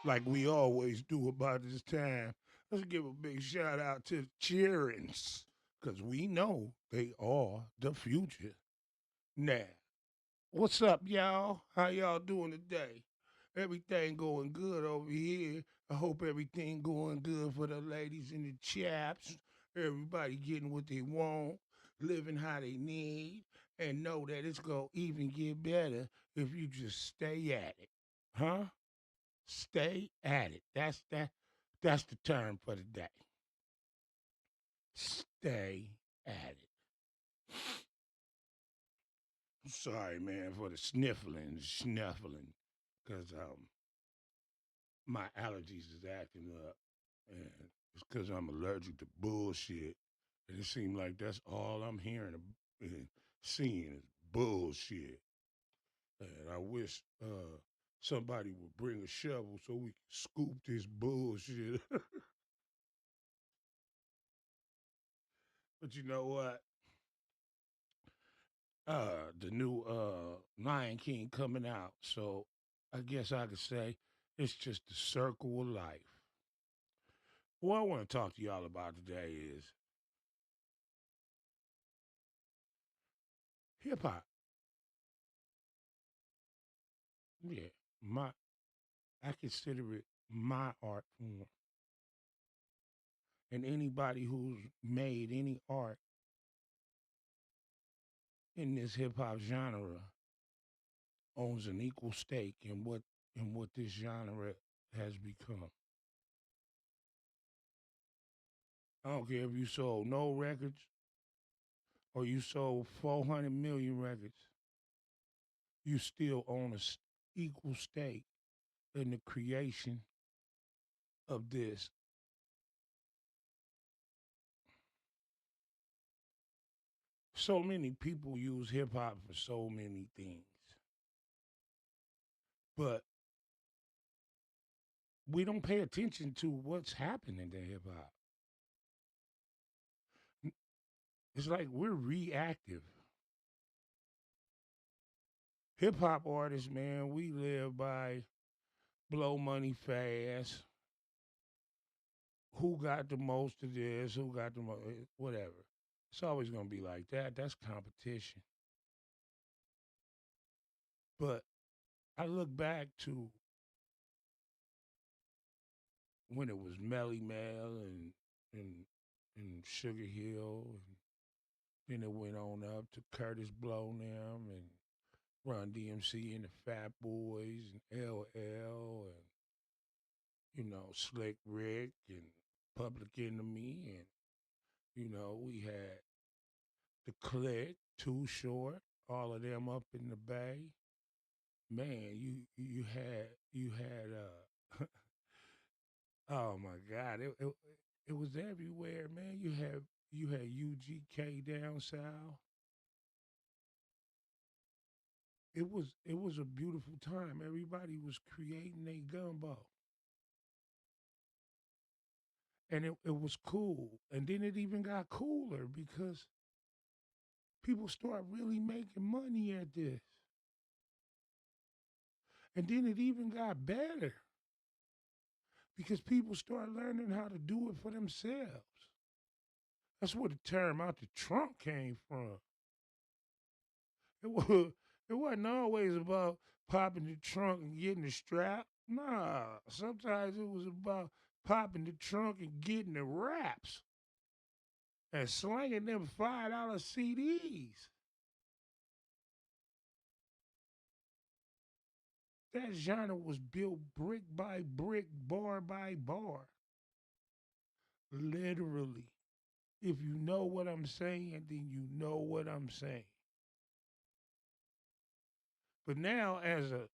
like we always do about this time. Let's give a big shout out to the cheerings, because we know they are the future. Now, what's up, y'all? How y'all doing today? Everything going good over here. I hope everything going good for the ladies and the chaps. Everybody getting what they want, living how they need, and know that it's gonna even get better if you just stay at it. Huh? Stay at it. That's the term for the day. Stay at it. Sorry, man, for the sniffling, snuffling, because my allergies is acting up, and it's because I'm allergic to bullshit. And it seems like that's all I'm hearing and seeing is bullshit. And I wish somebody would bring a shovel so we can scoop this bullshit. But you know what? The new Lion King coming out, so I guess I could say it's just the circle of life. What I want to talk to y'all about today is hip hop. Yeah, my I consider it my art form, and anybody who's made any art in this hip hop genre owns an equal stake in what this genre has become. I don't care if you sold no records or you sold 400 million records, you still own a equal stake in the creation of this. So many people use hip hop for so many things, but we don't pay attention to what's happening to hip hop. It's like we're reactive. Hip hop artists, man, we live by blow money fast. Who got the most of this? Who got the most? Whatever. It's always going to be like that. That's competition. But I look back to when it was Melly Mel and and Sugar Hill, and then it went on up to Curtis Blow them and Run DMC and the Fat Boys and LL and Slick Rick and Public Enemy, and we had the Click, Too Short, all of them up in the Bay. Man, you had oh my God, it was everywhere, man. You had UGK down south. It was a beautiful time. Everybody was creating a gumbo, and it was cool. And then it even got cooler because people start really making money at this. And then it even got better because people start learning how to do it for themselves. That's where the term out the trunk came from. It was it wasn't always about popping the trunk and getting the strap. Nah, sometimes it was about popping the trunk and getting the raps and slinging them $5 CDs. That genre was built brick by brick, bar by bar. Literally. If you know what I'm saying, then you know what I'm saying. But now, as a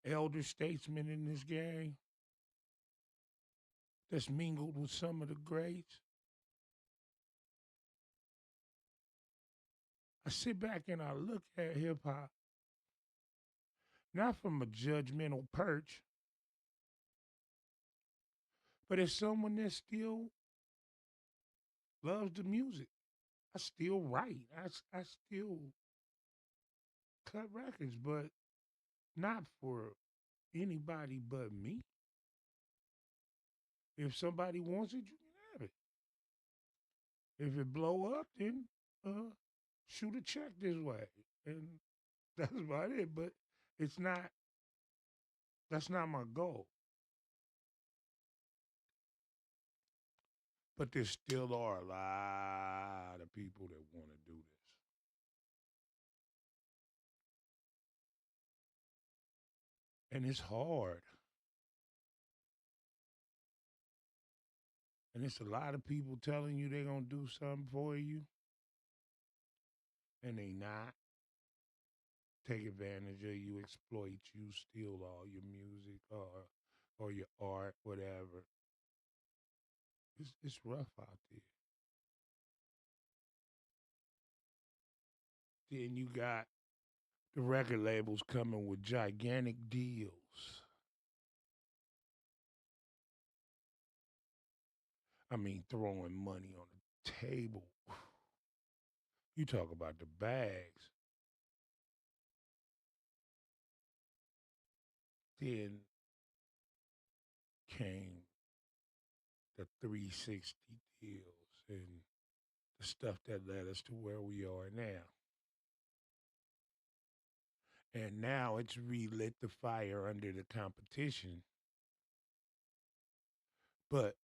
elder statesman in this game that's mingled with some of the greats, I sit back and I look at hip hop, not from a judgmental perch, but as someone that still loves the music. I still write. I still cut records, but not for anybody but me. If somebody wants it, you can have it. If it blow up, then uh, shoot a check this way, and that's about it. But it's not. That's not my goal. But there still are a lot of people that want to do this, and it's hard. And it's a lot of people telling you they're gonna do something for you, and they not. Take advantage of you, exploit you, steal all your music or your art, whatever. It's rough out there. Then you got the record labels coming with gigantic deals. I mean, throwing money on the table. You talk about the bags. Then came the 360 deals and the stuff that led us to where we are now. And now it's relit the fire under the competition. But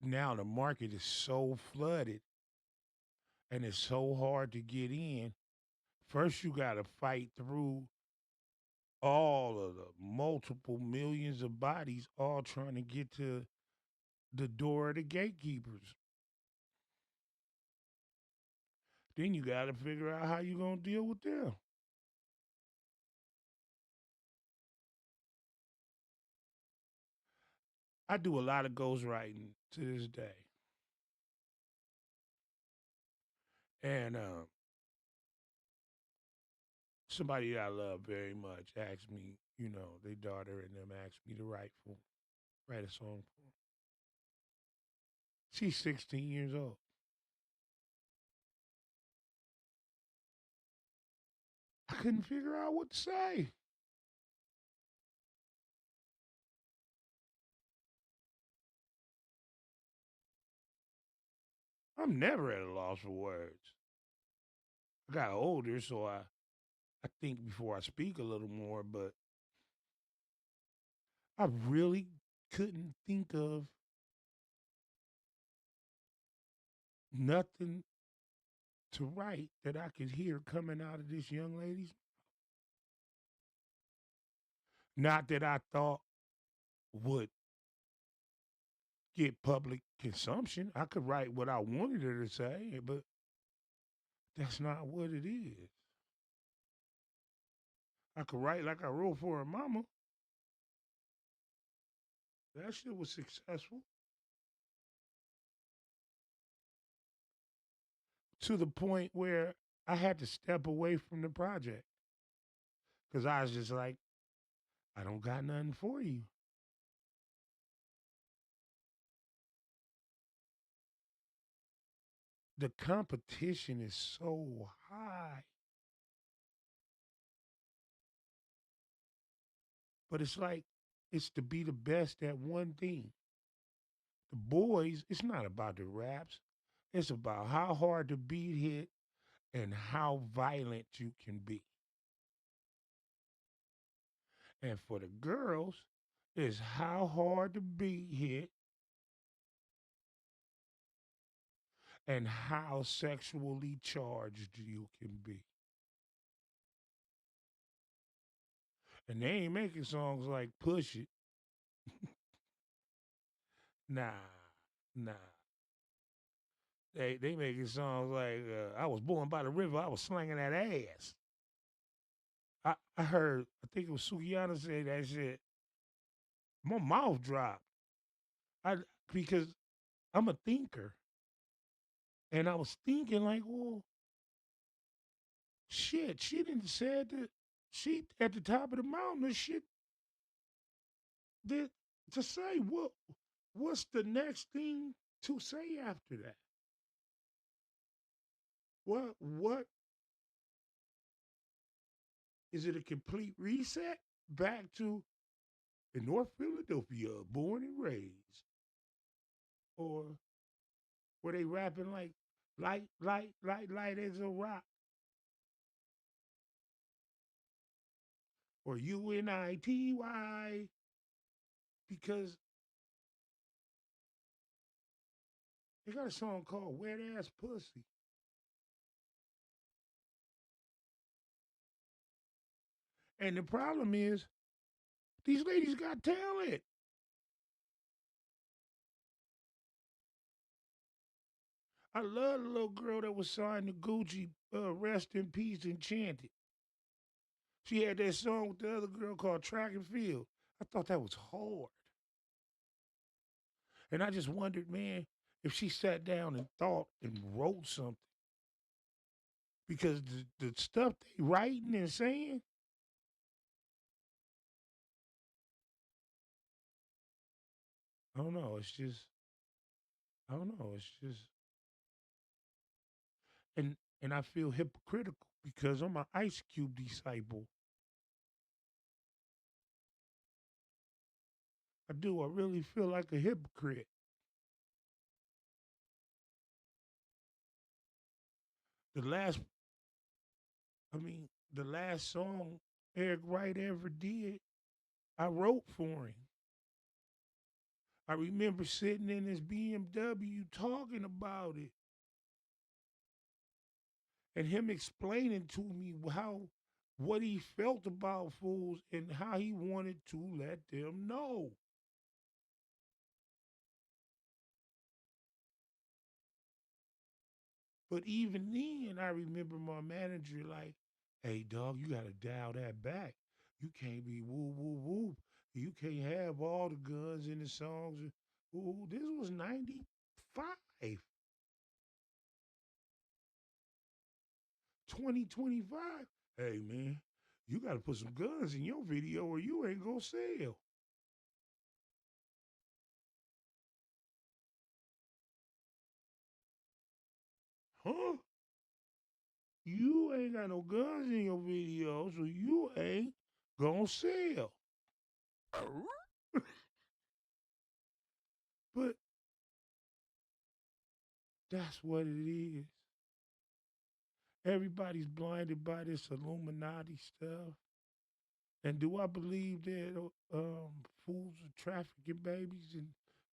now the market is so flooded and it's so hard to get in. First, you got to fight through all of the multiple millions of bodies all trying to get to the door of the gatekeepers. Then you got to figure out how you going to deal with them. I do a lot of ghostwriting to this day. And somebody that I love very much asked me, their daughter and them asked me to write a song for 'em. She's 16 years old. I couldn't figure out what to say. I'm never at a loss for words. I got older, so I think before I speak a little more, but I really couldn't think of nothing to write that I could hear coming out of this young lady's. Not that I thought would get public consumption. I could write what I wanted her to say, but that's not what it is. I could write like I wrote for her mama. That shit was successful to the point where I had to step away from the project because I was just like, I don't got nothing for you. The competition is so high, but it's like it's to be the best at one thing. The boys, it's not about the raps. It's about how hard the beat hit and how violent you can be. And for the girls, it's how hard the beat hit and how sexually charged you can be. And they ain't making songs like Push It. Nah, nah. They making songs like I was born by the river, I was slanging that ass. I heard, I think it was Sugiyana say that shit. My mouth dropped. I because I'm a thinker. And I was thinking like, well, shit, she didn't said that she at the top of the mountain and shit that to say what's the next thing to say after that? What is it a complete reset back to in North Philadelphia, born and raised? or were they rapping like light as a rock, or UNITY? Because they got a song called Wet Ass Pussy. And the problem is, these ladies got talent. I love the little girl that was signed to Gucci, Rest in Peace, Enchanted. She had that song with the other girl called Track and Field. I thought that was hard. And I just wondered, man, if she sat down and thought and wrote something. Because the stuff they writing and saying, I don't know. It's just, I don't know. It's just, and I feel hypocritical because I'm an Ice Cube disciple. I do. I really feel like a hypocrite. The last, I mean, the last song Eric Wright ever did, I wrote for him. I remember sitting in his BMW talking about it and him explaining to me how what he felt about fools and how he wanted to let them know. But even then, I remember my manager like, "Hey, dog, you got to dial that back. You can't be woo woo woo. You can't have all the guns in the songs." Ooh, this was 95, 2025. Hey, man, you got to put some guns in your video or you ain't going to sell. Huh? You ain't got no guns in your video, so you ain't going to sell. But that's what it is. Everybody's blinded by this Illuminati stuff. And do I believe that fools are trafficking babies and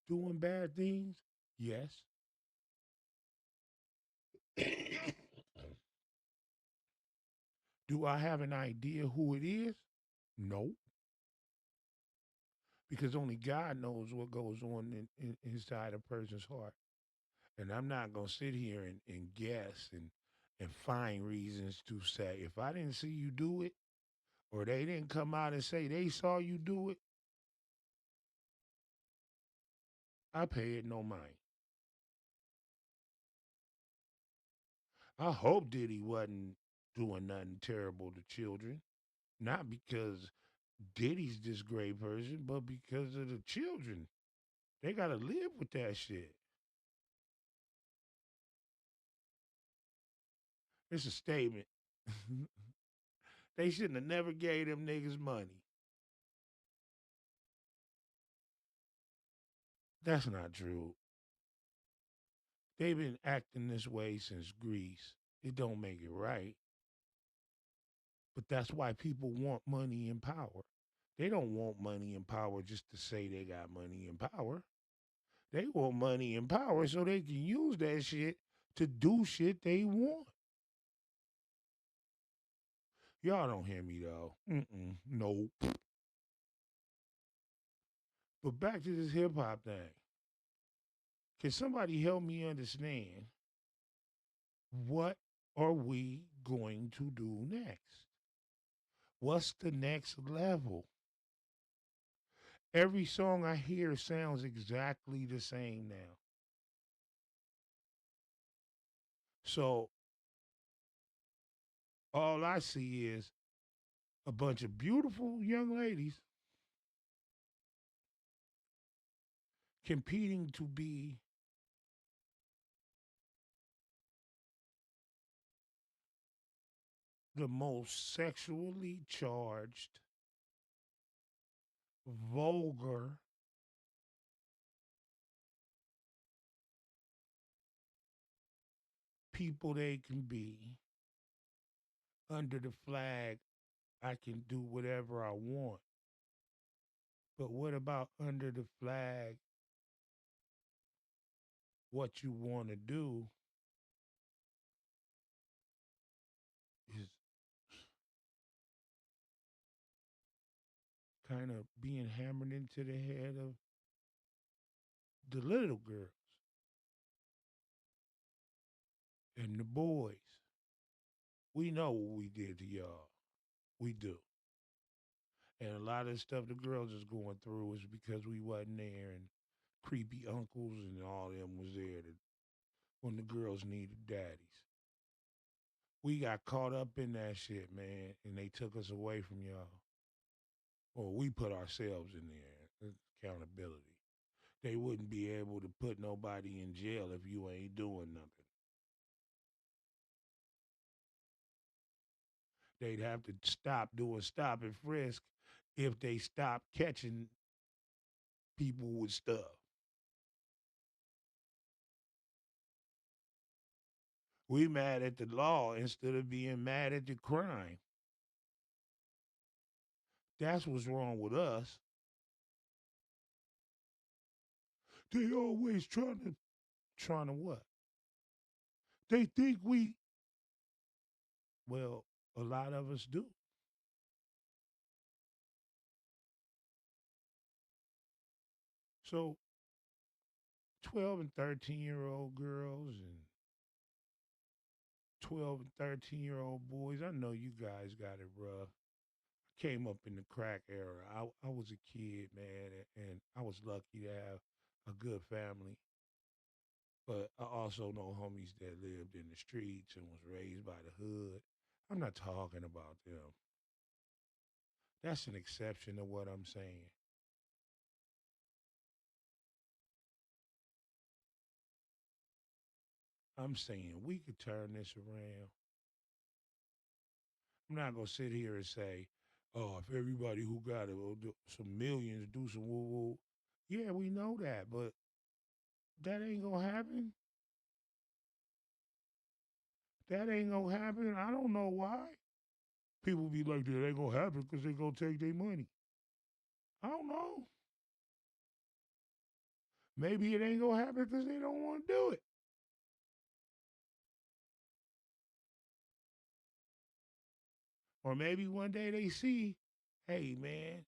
doing bad things? Yes. Do I have an idea who it is? No, because only God knows what goes on inside a person's heart. And I'm not going to sit here and guess and find reasons to say, if I didn't see you do it, or they didn't come out and say they saw you do it, I pay it no mind. I hope Diddy wasn't doing nothing terrible to children. Not because Diddy's this great person, but because of the children. They got to live with that shit. It's a statement. They shouldn't have never gave them niggas money. That's not true. They've been acting this way since Greece. It don't make it right. But that's why people want money and power. They don't want money and power just to say they got money and power. They want money and power so they can use that shit to do shit they want. Y'all don't hear me though. No. But back to this hip hop thing. Can somebody help me understand what are we going to do next? What's the next level? Every song I hear sounds exactly the same now. So all I see is a bunch of beautiful young ladies competing to be the most sexually charged, vulgar, people they can be under the flag, I can do whatever I want. But what about under the flag, what you want to do is kind of being hammered into the head of the little girls and the boys. We know what we did to y'all. We do. And a lot of the stuff the girls is going through is because we wasn't there and creepy uncles and all them was there when the girls needed daddies. We got caught up in that shit, man, and they took us away from y'all. Or we put ourselves in there. Accountability. They wouldn't be able to put nobody in jail if you ain't doing nothing. They'd have to stop doing stop and frisk if they stop catching people with stuff. We mad at the law instead of being mad at the crime. That's what's wrong with us. They always trying to what? They think we well, a lot of us do. So 12 and 13-year-old girls and 12 and 13-year-old boys, I know you guys got it rough. I came up in the crack era. I was a kid, man, and I was lucky to have a good family. But I also know homies that lived in the streets and was raised by the hood. I'm not talking about them. That's an exception to what I'm saying. I'm saying we could turn this around. I'm not gonna sit here and say, "Oh, if everybody who got it will do some millions do some woo woo." Yeah, we know that, but that ain't gonna happen. That ain't gonna happen. I don't know why. People be like, "That ain't gonna happen because they gonna take their money." I don't know. Maybe it ain't gonna happen because they don't want to do it. Or maybe one day they see, hey man,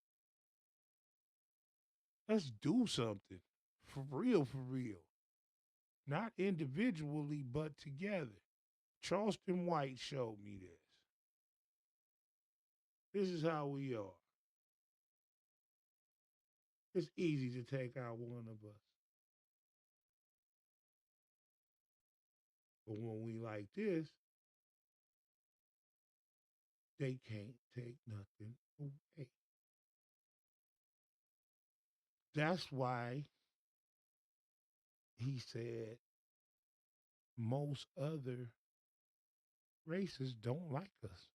let's do something for real, for real. Not individually, but together. Charleston White showed me this. This is how we are. It's easy to take out one of us. But when we like this, they can't take nothing away. That's why he said most other races don't like us.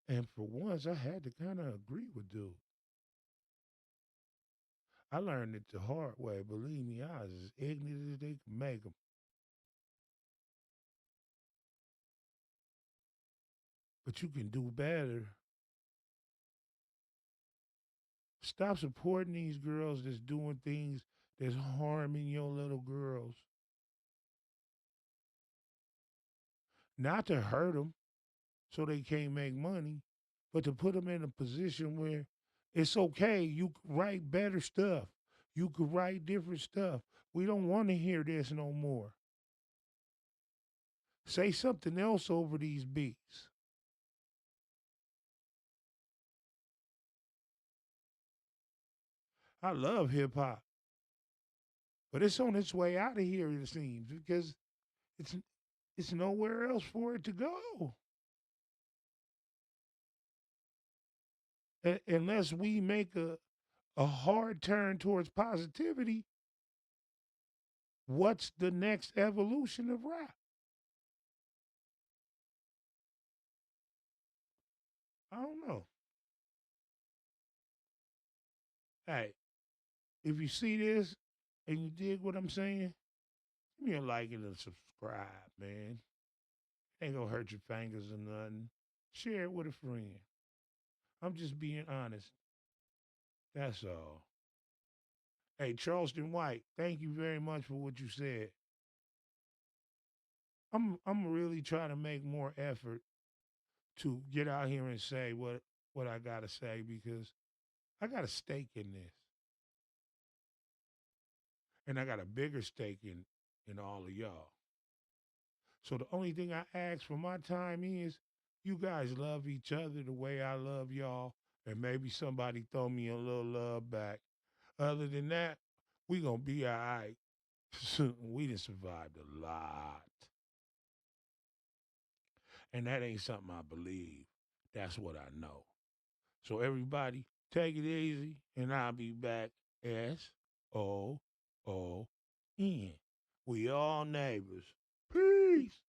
And for once, I had to kind of agree with dude. I learned it the hard way. Believe me, I was as ignorant as they could make them. But you can do better. Stop supporting these girls that's doing things that's harming your little girls. Not to hurt them so they can't make money, but to put them in a position where it's okay. You can write better stuff. You could write different stuff. We don't want to hear this no more. Say something else over these beats. I love hip hop, but it's on its way out of here. It seems because it's it's nowhere else for it to go unless we make a hard turn towards positivity. What's the next evolution of rap? I don't know. Hey, if you see this and you dig what I'm saying, Give me a like and a subscribe, man. Ain't gonna hurt your fingers or nothing. Share it with a friend. I'm just being honest. That's all. Hey, Charleston White, thank you very much for what you said. I'm really trying to make more effort to get out here and say what I gotta say because I got a stake in this, and I got a bigger stake in all of y'all. So the only thing I ask for my time is you guys love each other the way I love y'all, and maybe somebody throw me a little love back. Other than that, we gonna be all right. We done survived a lot, and that ain't something I believe. That's what I know. So everybody, take it easy, and I'll be back. SOON. We all neighbors. Peace.